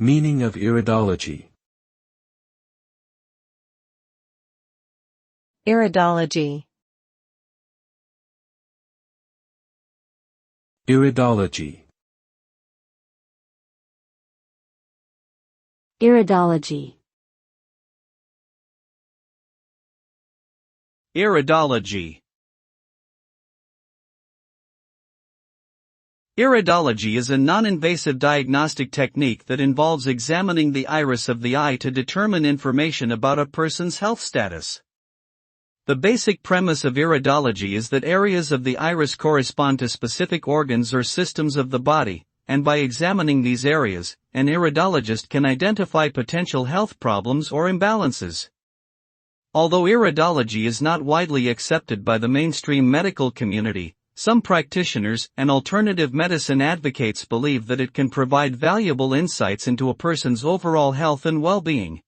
Meaning of iridology. Iridology. Iridology. Iridology. Iridology. Iridology is a non-invasive diagnostic technique that involves examining the iris of the eye to determine information about a person's health status. The basic premise of iridology is that areas of the iris correspond to specific organs or systems of the body, and by examining these areas, an iridologist can identify potential health problems or imbalances. Although iridology is not widely accepted by the mainstream medical community, some practitioners and alternative medicine advocates believe that it can provide valuable insights into a person's overall health and well-being.